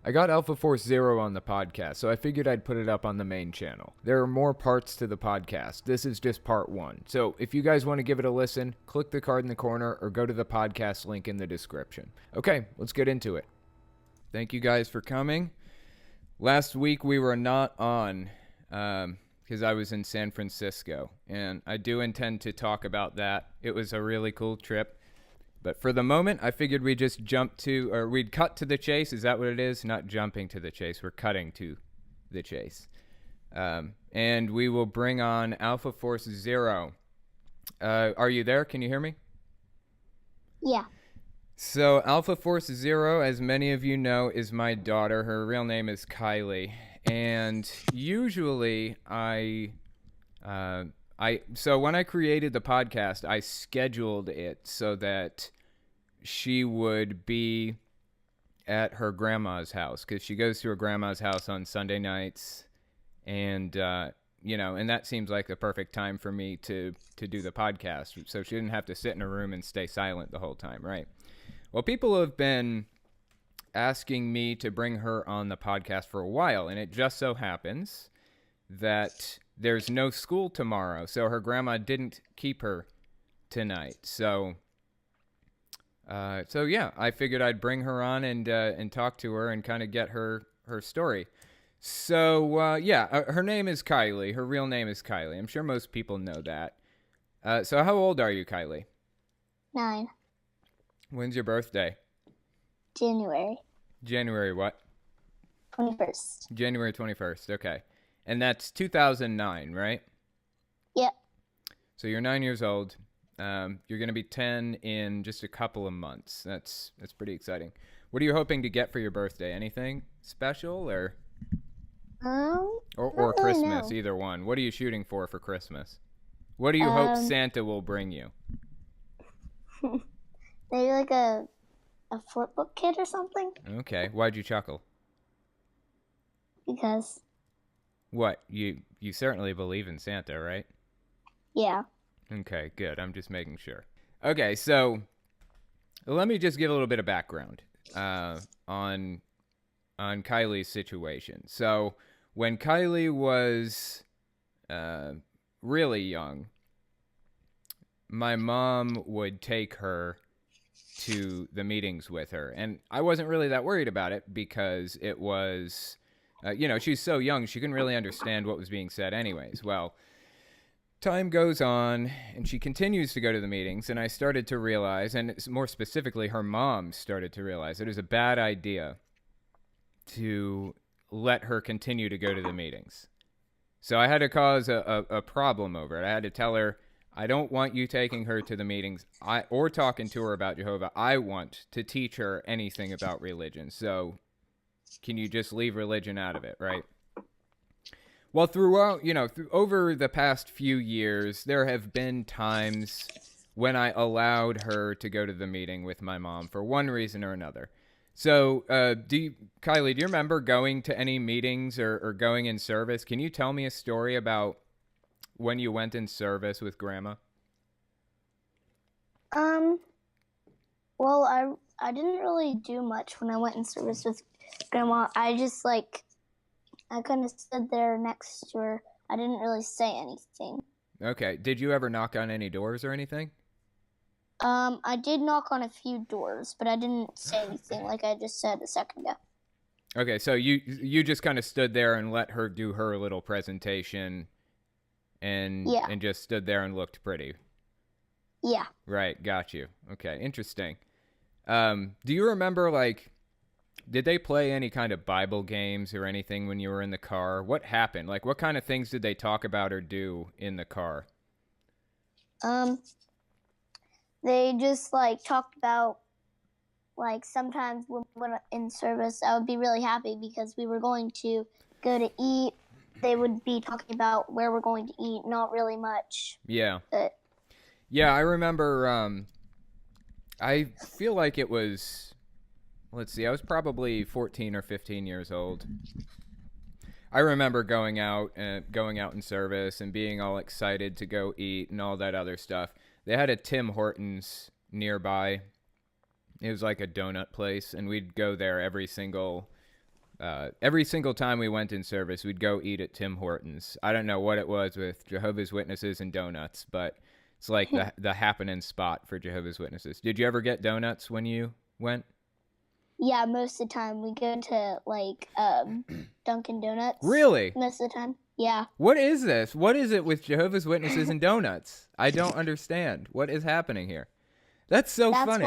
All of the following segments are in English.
I got Alpha Force Zero on the podcast, so I figured I'd put it up on the main channel. There are more parts to the podcast. This is just part one. So if you guys want to give it a listen, click the card in the corner or go to the podcast link in the description. Okay, let's get into it. Thank you guys for coming. Last week we were not on because I was in San Francisco, and I do intend to talk about that. It was a really cool trip. But for the moment, I figured we'd just we'd cut to the chase. Is that what it is? Not jumping to the chase. We're cutting to the chase. And we will bring on Alpha Force Zero. Are you there? Can you hear me? Yeah. So Alpha Force Zero, as many of you know, is my daughter. Her real name is Kylie. And usually so when I created the podcast, I scheduled it so that she would be at her grandma's house because she goes to her grandma's house on Sunday nights, and and that seems like the perfect time for me to do the podcast, so she didn't have to sit in a room and stay silent the whole time, right? Well, people have been asking me to bring her on the podcast for a while, and it just so happens that there's no school tomorrow, so her grandma didn't keep her tonight. So yeah, I figured I'd bring her on and talk to her and kind of get her story. So her name is Kylie. Her real name is Kylie. I'm sure most people know that. So how old are you, Kylie? 9. When's your birthday? January. January what? 21st. January 21st. Okay. And that's 2009, right? Yep. So you're 9 years old. You're going to be 10 in just a couple of months. That's pretty exciting. What are you hoping to get for your birthday? Anything special or really Christmas? know. Either one. What are you shooting for Christmas? What do you hope Santa will bring you? Maybe like a flip book kit or something. Okay. Why'd you chuckle? Because. What? You certainly believe in Santa, right? Yeah. Okay, good. I'm just making sure. Okay, so let me just give a little bit of background on Kylie's situation. So when Kylie was really young, my mom would take her to the meetings with her, and I wasn't really that worried about it because it was. She's so young, she couldn't really understand what was being said anyways. Well, time goes on, and she continues to go to the meetings, and I started to realize, and more specifically, her mom started to realize it was a bad idea to let her continue to go to the meetings. So I had to cause a problem over it. I had to tell her, I don't want you taking her to the meetings or talking to her about Jehovah. I want to teach her anything about religion. So can you just leave religion out of it, right? Well, throughout, over the past few years, there have been times when I allowed her to go to the meeting with my mom for one reason or another. So, Kylie, do you remember going to any meetings or going in service? Can you tell me a story about when you went in service with Grandma? Well, I didn't really do much when I went in service with Grandma. I just I kind of stood there next to her. I didn't really say anything. Okay. Did you ever knock on any doors or anything? I did knock on a few doors, but I didn't say anything like I just said a second ago. Okay, so you just kind of stood there and let her do her little presentation and just stood there and looked pretty. Yeah. Right, got you. Okay, interesting. Do you remember, did they play any kind of Bible games or anything when you were in the car? What happened? What kind of things did they talk about or do in the car? They just, talked about, sometimes when in service, I would be really happy because we were going to go to eat. They would be talking about where we're going to eat, not really much. Yeah. But yeah, I remember, I feel like it was, let's see, I was probably 14 or 15 years old. I remember going out in service and being all excited to go eat and all that other stuff. They had a Tim Hortons nearby. It was like a donut place, and we'd go there every single every single time we went in service, we'd go eat at Tim Hortons. I don't know what it was with Jehovah's Witnesses and donuts, but it's like the happening spot for Jehovah's Witnesses. Did you ever get donuts when you went? Yeah, most of the time we go to like Dunkin' Donuts. Really? Most of the time. Yeah. What is this? What is it with Jehovah's Witnesses and donuts? I don't understand. What is happening here? That's funny.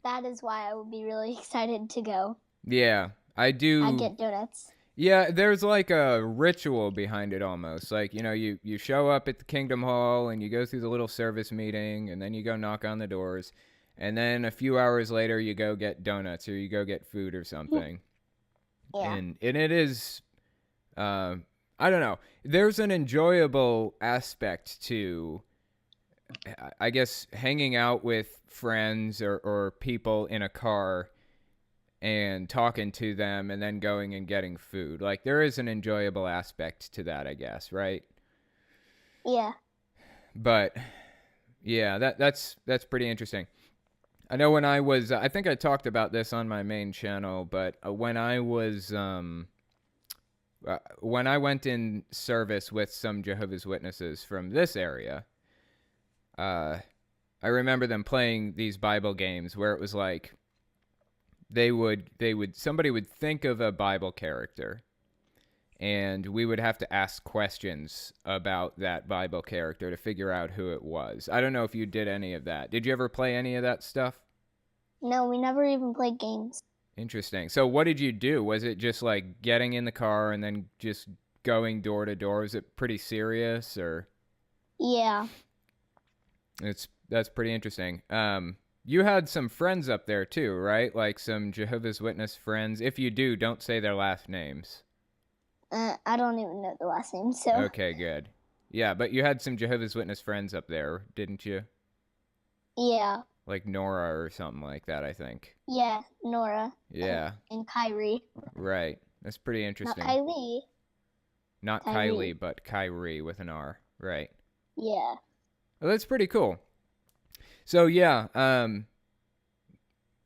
That is why I would be really excited to go. Yeah, I do. I get donuts. Yeah, there's like a ritual behind it almost. Like, you show up at the Kingdom Hall and you go through the little service meeting and then you go knock on the doors. And then a few hours later, you go get donuts or you go get food or something. Yeah. And it is, I don't know. There's an enjoyable aspect to, I guess, hanging out with friends or people in a car and talking to them and then going and getting food. Like, there is an enjoyable aspect to that, I guess, right? Yeah. But, yeah, that's pretty interesting. I know when I was, I think I talked about this on my main channel, but when I was, when I went in service with some Jehovah's Witnesses from this area, I remember them playing these Bible games where it was like, somebody would think of a Bible character and we would have to ask questions about that Bible character to figure out who it was. I don't know if you did any of that. Did you ever play any of that stuff? No, we never even played games. Interesting. So what did you do? Was it just like getting in the car and then just going door to door? Was it pretty serious or? Yeah. That's pretty interesting. You had some friends up there too, right? Like some Jehovah's Witness friends. If you do, don't say their last names. I don't even know the last name, so. Okay, good. Yeah, but you had some Jehovah's Witness friends up there, didn't you? Yeah. Like Nora or something like that, I think. Yeah, Nora. Yeah. And Kyrie. Right. That's pretty interesting. Not Kylie. Not Kylie, but Kyrie with an R. Right. Yeah. Well, that's pretty cool. So, yeah,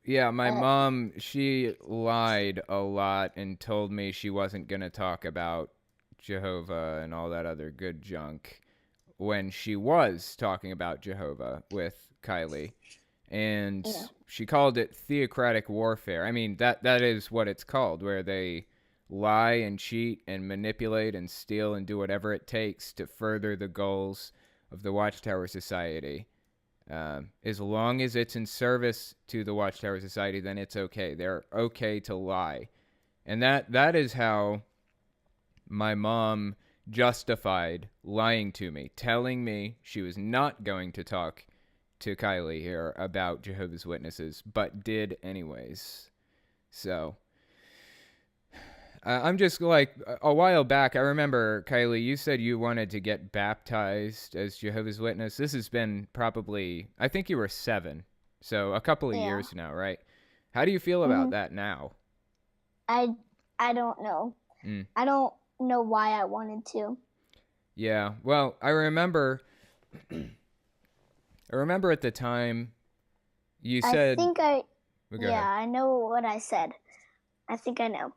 my mom, she lied a lot and told me she wasn't going to talk about Jehovah and all that other good junk when she was talking about Jehovah with Kylie. And she called it theocratic warfare. I mean, that is what it's called, where they lie and cheat and manipulate and steal and do whatever it takes to further the goals of the Watchtower Society. As long as it's in service to the Watchtower Society, then it's okay. They're okay to lie. And that is how my mom justified lying to me, telling me she was not going to talk to Kylie here about Jehovah's Witnesses, but did anyways. So, I'm just like, a while back, I remember, Kylie, you said you wanted to get baptized as Jehovah's Witness. This has been probably, I think you were 7, so a couple of years now, right? How do you feel about that now? I don't know. I don't know why I wanted to. Yeah, well, I remember at the time you said... I know what I said. I think I know.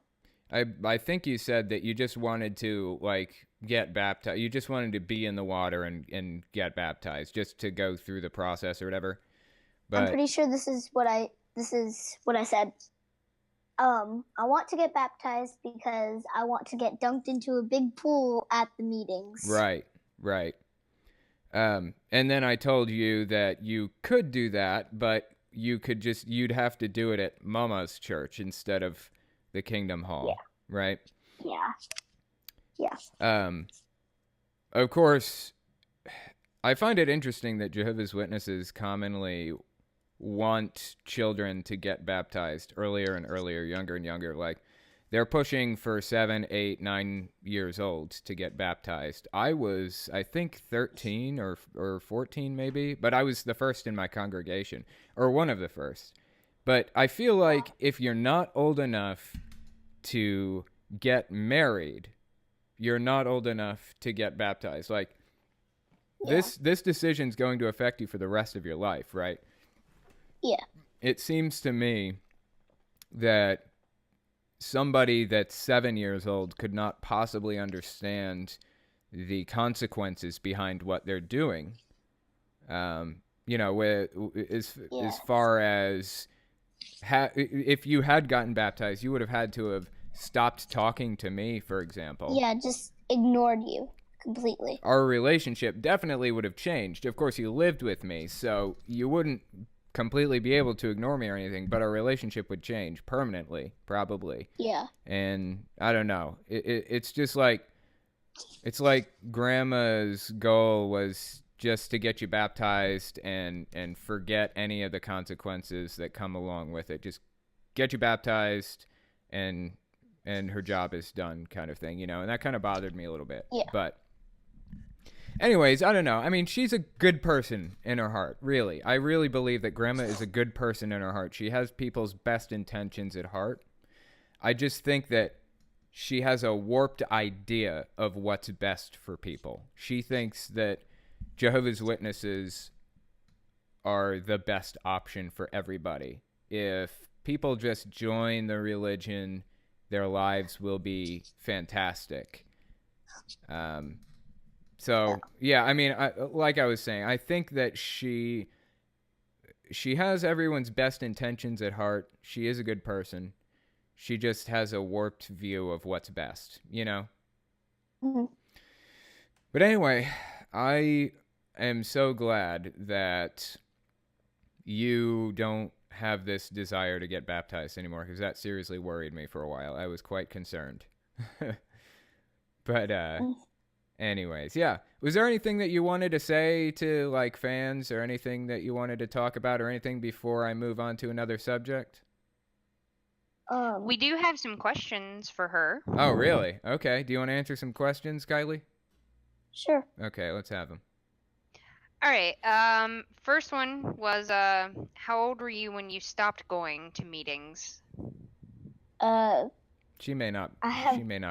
I think you said that you just wanted to, like, get baptized. You just wanted to be in the water and get baptized, just to go through the process or whatever. But I'm pretty sure this is what I said. I want to get baptized because I want to get dunked into a big pool at the meetings. Right. And then I told you that you could do that, but you'd have to do it at Mama's church instead of the Kingdom Hall, right? Yeah. Of course, I find it interesting that Jehovah's Witnesses commonly want children to get baptized earlier and earlier, younger and younger. Like, they're pushing for 7, 8, 9 years old to get baptized. I was, I think, 13 or 14 maybe, but I was the first in my congregation, or one of the first. But I feel like if you're not old enough to get married, you're not old enough to get baptized. Like, this decision's going to affect you for the rest of your life, right? Yeah. It seems to me that somebody that's 7 years old could not possibly understand the consequences behind what they're doing. As far as if you had gotten baptized, you would have had to have stopped talking to me, for example. Yeah, just ignored you completely. Our relationship definitely would have changed. Of course, you lived with me, so you wouldn't completely be able to ignore me or anything, but our relationship would change permanently, probably. Yeah. And I don't know. It's just like, it's like grandma's goal was just to get you baptized and forget any of the consequences that come along with it. Just get you baptized and her job is done, kind of thing, and that kind of bothered me a little bit. Yeah. But anyways, I don't know. I mean, she's a good person in her heart, really. I really believe that grandma is a good person in her heart. She has people's best intentions at heart. I just think that she has a warped idea of what's best for people. She thinks that Jehovah's Witnesses are the best option for everybody. If people just join the religion, their lives will be fantastic. Yeah, I mean, like I was saying, I think that she has everyone's best intentions at heart. She is a good person. She just has a warped view of what's best, Mm-hmm. But anyway, I am so glad that you don't have this desire to get baptized anymore, because that seriously worried me for a while. I was quite concerned. But anyways, yeah. Was there anything that you wanted to say to like fans, or anything that you wanted to talk about, or anything before I move on to another subject? We do have some questions for her. Oh, really? Okay. Do you want to answer some questions, Kylie? Sure. Okay, let's have them. All right. First one was, how old were you when you stopped going to meetings? She may not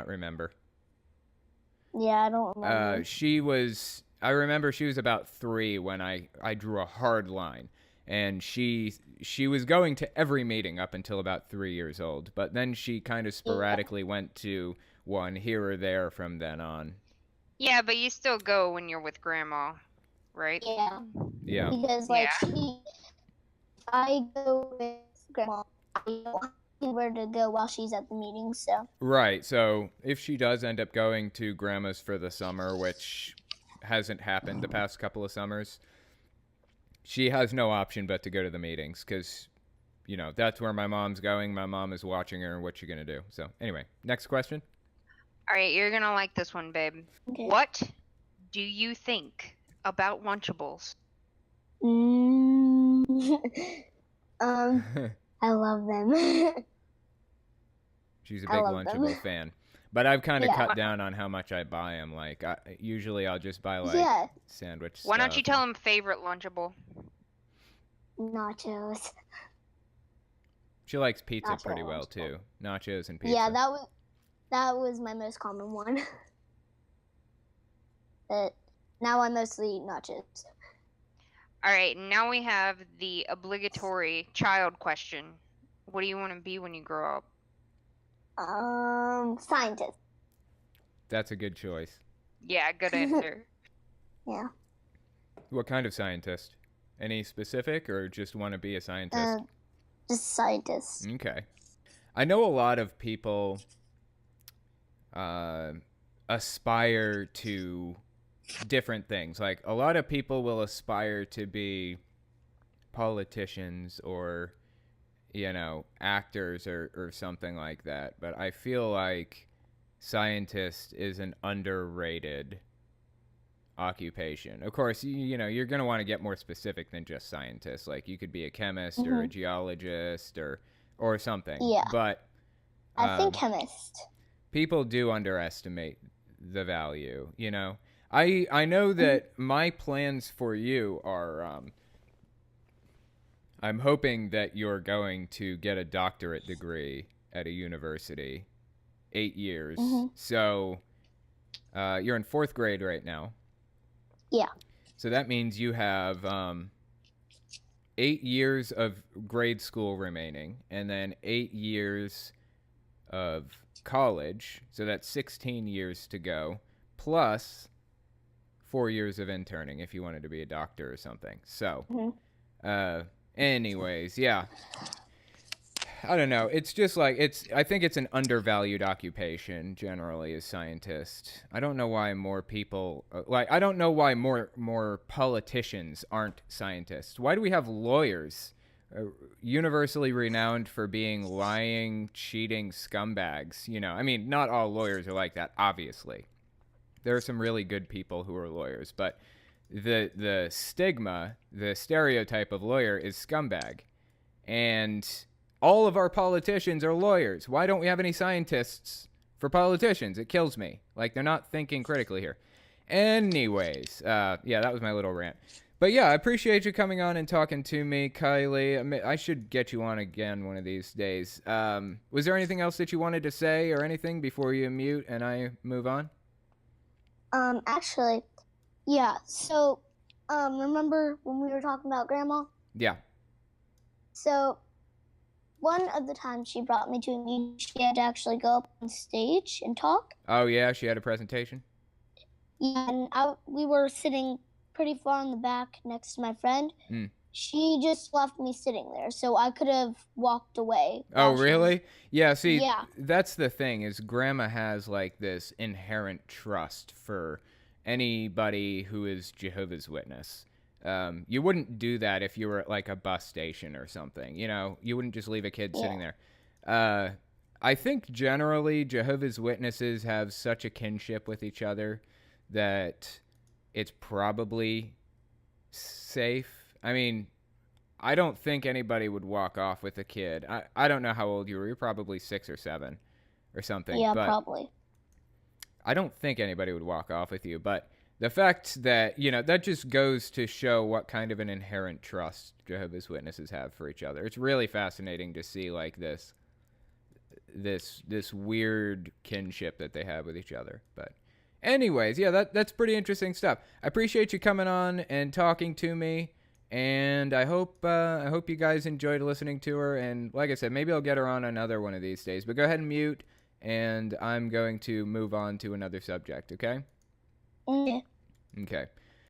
remember. Yeah, I don't remember. I remember she was about 3 when I drew a hard line. And she was going to every meeting up until about 3 years old. But then she kind of sporadically went to one here or there from then on. Yeah, but you still go when you're with grandma, right? Yeah. Yeah. Because, I go with grandma. I don't have anywhere to go while she's at the meeting, so. Right. So if she does end up going to grandma's for the summer, which hasn't happened the past couple of summers, she has no option but to go to the meetings, because, that's where my mom's going. My mom is watching her, and what you going to do? So anyway, next question. All right, you're going to like this one, babe. Okay. What do you think about Lunchables? I love them. She's a big Lunchable fan. But I've kind of cut down on how much I buy them. Like, usually I'll just buy, sandwich Why don't you tell them favorite Lunchable? Nachos. She likes pizza pretty well, too. Nachos and pizza. Yeah, that was my most common one. But now I mostly eat nachos. All right, now we have the obligatory child question. What do you want to be when you grow up? Scientist. That's a good choice. Yeah, good answer. Yeah. What kind of scientist? Any specific, or just want to be a scientist? Just scientist. Okay. I know a lot of people aspire to different things. Like, a lot of people will aspire to be politicians or, actors or something like that. But I feel like scientist is an underrated occupation. Of course, you're going to want to get more specific than just scientist. Like, you could be a chemist or a geologist or something. Yeah. But I think chemist. People do underestimate the value, I know that my plans for you are, I'm hoping that you're going to get a doctorate degree at a university, 8 years. So you're in 4th grade right now. Yeah. So that means you have 8 years of grade school remaining, and then 8 years of college. So that's 16 years to go, plus 4 years of interning if you wanted to be a doctor or something. So, anyways, yeah. I don't know. It's just like I think it's an undervalued occupation generally as scientists. I don't know why more people I don't know why more politicians aren't scientists. Why do we have lawyers universally renowned for being lying, cheating scumbags? You know, I mean, not all lawyers are like that, obviously. There are some really good people who are lawyers, but the stigma, the stereotype of lawyer is scumbag. And all of our politicians are lawyers. Why don't we have any scientists for politicians? It kills me. Like, they're not thinking critically here. Anyways, yeah, that was my little rant. But yeah, I appreciate you coming on and talking to me, Kylie. I should get you on again one of these days. Was there anything else that you wanted to say or anything before you mute and I move on? Actually, yeah. So, remember when we were talking about Grandma? Yeah. So, one of the times she brought me to a meeting, she had to actually go up on stage and talk. Oh, yeah? She had a presentation? Yeah, and we were sitting pretty far in the back next to my friend. She just left me sitting there, so I could have walked away. Oh, really? Yeah, see, that's the thing, is Grandma has, like, this inherent trust for anybody who is Jehovah's Witness. You wouldn't do that if you were at, like, a bus station or something. You know, you wouldn't just leave a kid sitting there. I think generally Jehovah's Witnesses have such a kinship with each other that it's probably safe. I mean, I don't think anybody would walk off with a kid. I don't know how old you were. You're probably 6 or 7 or something. Yeah, but probably. I don't think anybody would walk off with you. But the fact that, you know, that just goes to show what kind of an inherent trust Jehovah's Witnesses have for each other. It's really fascinating to see, like, this weird kinship that they have with each other. But anyways, yeah, that's pretty interesting stuff. I appreciate you coming on and talking to me. And I hope you guys enjoyed listening to her. And like I said, maybe I'll get her on another one of these days. But go ahead and mute, and I'm going to move on to another subject, okay? Okay. Okay.